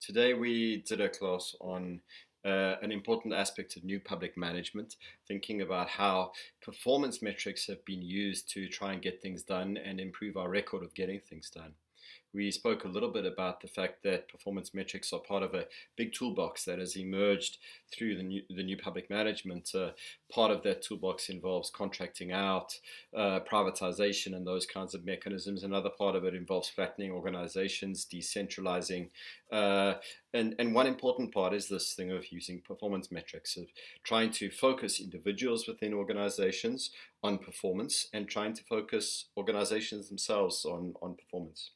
Today we did a class on an important aspect of new public management, thinking about how performance metrics have been used to try and get things done and improve our record of getting things done. We spoke a little bit about the fact that performance metrics are part of a big toolbox that has emerged through the new public management. Part of that toolbox involves contracting out, privatization, and those kinds of mechanisms. Another part of it involves flattening organizations, decentralizing. Uh, and one important part is this thing of using performance metrics, of trying to focus individuals within organizations on performance and trying to focus organizations themselves on performance.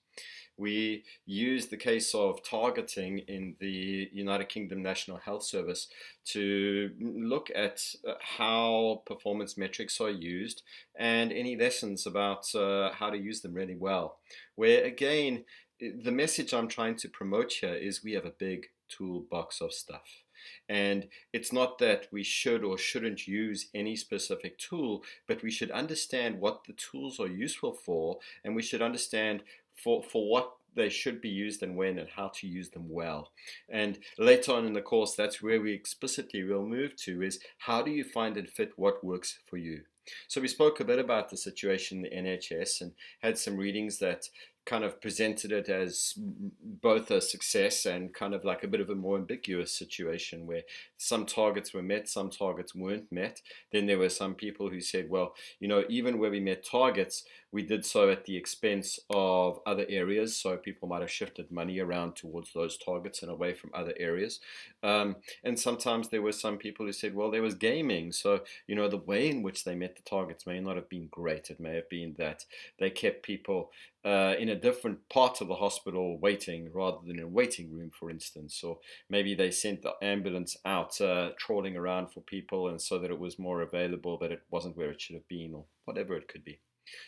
We use the case of targeting in the United Kingdom National Health Service to look at how performance metrics are used and any lessons about how to use them really well. Where again, the message I'm trying to promote here is we have a big toolbox of stuff. And it's not that we should or shouldn't use any specific tool, but we should understand what the tools are useful for, and we should understand for what they should be used and when and how to use them well. And later on in the course, that's where we explicitly will move to is how do you find and fit what works for you. So we spoke a bit about the situation in the NHS and had some readings that kind of presented it as both a success and kind of like a bit of a more ambiguous situation where some targets were met, some targets weren't met. Then there were some people who said, well, even where we met targets, we did so at the expense of other areas. So people might have shifted money around towards those targets and away from other areas. And sometimes there were some people who said, well, there was gaming. So, the way in which they met the targets may not have been great. It may have been that they kept people in a different part of the hospital waiting rather than in a waiting room, for instance. Or maybe they sent the ambulance out trawling around for people and so that it was more available, but it wasn't where it should have been, or whatever it could be.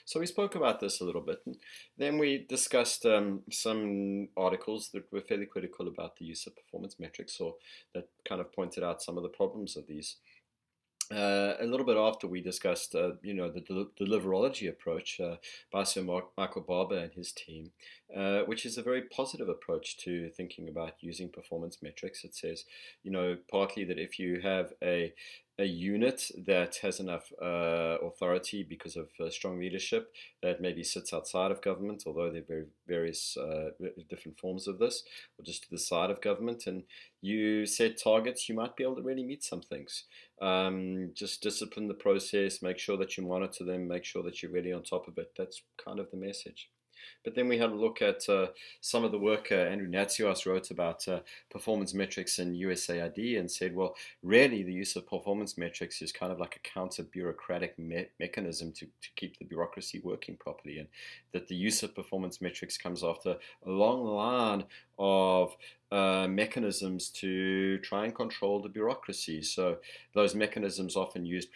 So we spoke about this a little bit, and then we discussed some articles that were fairly critical about the use of performance metrics, or that kind of pointed out some of the problems of these. A little bit after we discussed, the deliverology approach by Sir Michael Barber and his team, which is a very positive approach to thinking about using performance metrics. It says, partly that if you have a unit that has enough authority because of strong leadership that maybe sits outside of government, although there are various different forms of this, or just to the side of government, and you set targets, you might be able to really meet some things. Just discipline the process, make sure that you monitor them, make sure that you're really on top of it. That's kind of the message. But then we had a look at some of the work Andrew Natsios wrote about performance metrics in USAID and said, well, really the use of performance metrics is kind of like a counter-bureaucratic mechanism to keep the bureaucracy working properly, and that the use of performance metrics comes after a long line of mechanisms to try and control the bureaucracy. So those mechanisms often use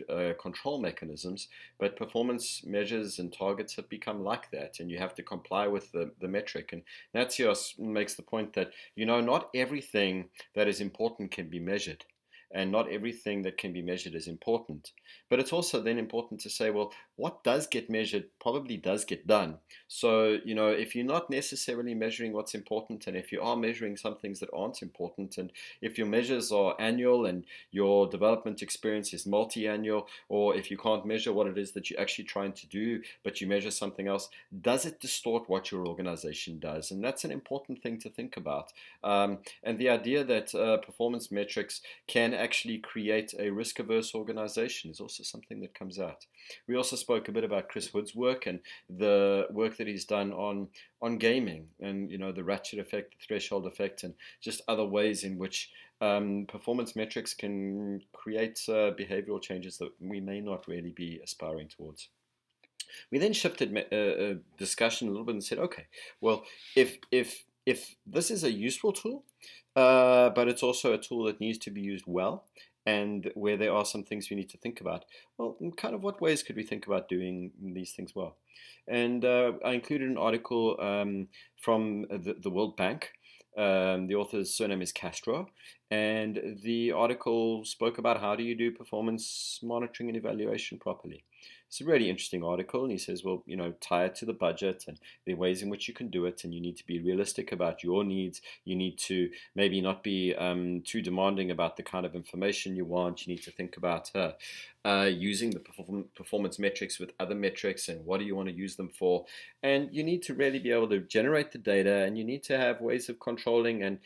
control mechanisms, but performance measures and targets have become like that, and you have to comply with the metric. And Natsios makes the point that, not everything that is important can be measured. And not everything that can be measured is important. But it's also then important to say, well, what does get measured probably does get done. So, if you're not necessarily measuring what's important, and if you are measuring some things that aren't important, and if your measures are annual and your development experience is multi-annual, or if you can't measure what it is that you're actually trying to do, but you measure something else, does it distort what your organization does? And that's an important thing to think about. And the idea that performance metrics can actually create a risk-averse organization is also something that comes out. We also spoke a bit about Chris Hood's work and the work that he's done on gaming and the ratchet effect, the threshold effect, and just other ways in which performance metrics can create behavioral changes that we may not really be aspiring towards. We then shifted discussion a little bit and said, okay, well, if this is a useful tool, but it's also a tool that needs to be used well, and where there are some things we need to think about, well, in kind of what ways could we think about doing these things well? And I included an article from the World Bank. The author's surname is Castro, and the article spoke about how do you do performance monitoring and evaluation properly. It's a really interesting article, and he says, well, tie it to the budget, and there are ways in which you can do it, and you need to be realistic about your needs. You need to maybe not be too demanding about the kind of information you want. You need to think about using the performance metrics with other metrics, and what do you want to use them for. And you need to really be able to generate the data, and you need to have ways of controlling and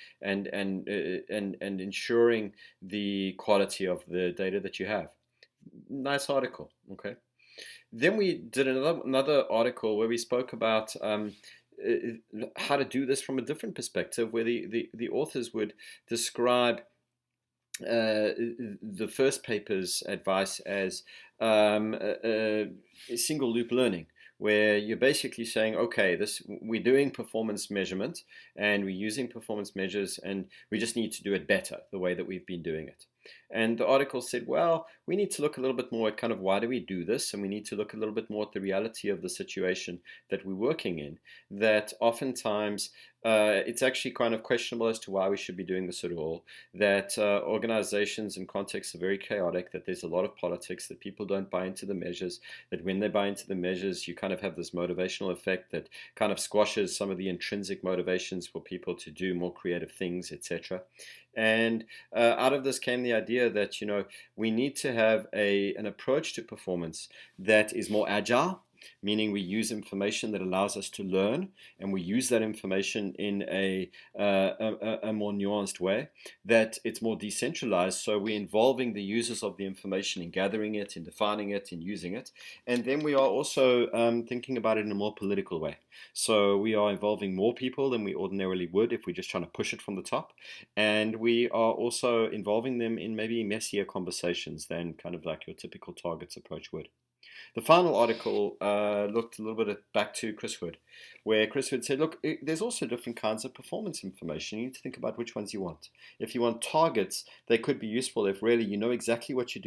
ensuring the quality of the data that you have. Nice article. Okay. Then we did another article where we spoke about how to do this from a different perspective, where the authors would describe the first paper's advice as single loop learning, where you're basically saying, okay, we're doing performance measurement and we're using performance measures, and we just need to do it better the way that we've been doing it. And the article said, well, we need to look a little bit more at kind of why do we do this, and we need to look a little bit more at the reality of the situation that we're working in, that oftentimes it's actually kind of questionable as to why we should be doing this at all, that organizations and contexts are very chaotic, that there's a lot of politics, that people don't buy into the measures, that when they buy into the measures, you kind of have this motivational effect that kind of squashes some of the intrinsic motivations for people to do more creative things, etc. And out of this came the idea that, we need to have an approach to performance that is more agile, meaning we use information that allows us to learn, and we use that information in a more nuanced way, that it's more decentralized, so we're involving the users of the information in gathering it, in defining it, in using it. And then we are also thinking about it in a more political way. So we are involving more people than we ordinarily would if we're just trying to push it from the top. And we are also involving them in maybe messier conversations than kind of like your typical targets approach would. The final article looked a little bit back to Chris Hood, where Chris Hood said, look, there's also different kinds of performance information. You need to think about which ones you want. If you want targets, they could be useful if really you know exactly what you're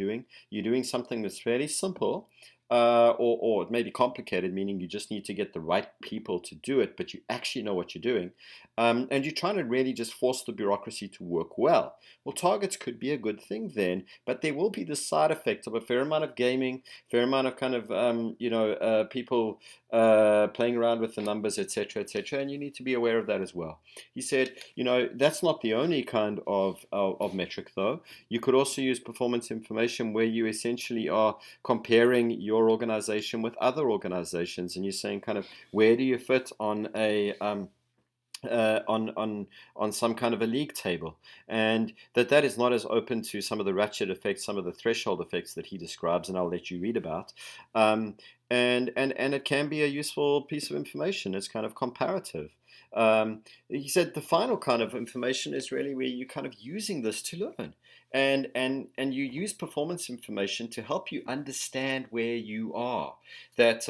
doing something that's fairly simple, or it may be complicated, meaning you just need to get the right people to do it, but you actually know what you're doing. And you're trying to really just force the bureaucracy to work well. Well, targets could be a good thing then, but there will be the side effect of a fair amount of gaming, fair amount of kind of, people playing around with the numbers, etc., etc., and you need to be aware of that as well. He said, that's not the only kind of metric, though. You could also use performance information where you essentially are comparing your organization with other organizations, and you're saying kind of where do you fit on a on some kind of a league table, and that is not as open to some of the ratchet effects, some of the threshold effects that he describes, and I'll let you read about. And it can be a useful piece of information. It's kind of comparative. He said the final kind of information is really where you're kind of using this to learn. And you use performance information to help you understand where you are. That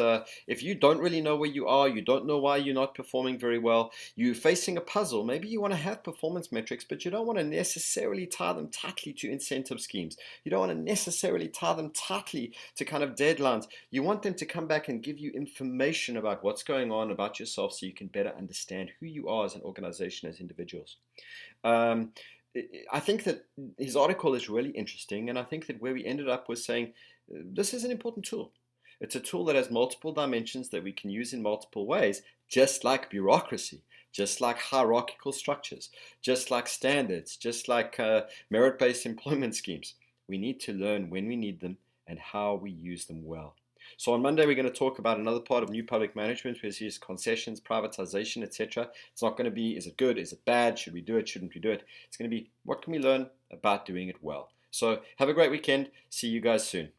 if you don't really know where you are, you don't know why you're not performing very well, you're facing a puzzle. Maybe you want to have performance metrics, but you don't want to necessarily tie them tightly to incentive schemes. You don't want to necessarily tie them tightly to kind of deadlines. You want them to come back and give you information about what's going on about yourself, so you can better understand who you are as an organization, as individuals. I think that his article is really interesting, and I think that where we ended up was saying this is an important tool. It's a tool that has multiple dimensions that we can use in multiple ways, just like bureaucracy, just like hierarchical structures, just like standards, just like merit-based employment schemes. We need to learn when we need them and how we use them well. So on Monday, we're going to talk about another part of new public management, which is concessions, privatization, etc. It's not going to be, is it good, is it bad, should we do it, shouldn't we do it? It's going to be, what can we learn about doing it well? So have a great weekend. See you guys soon.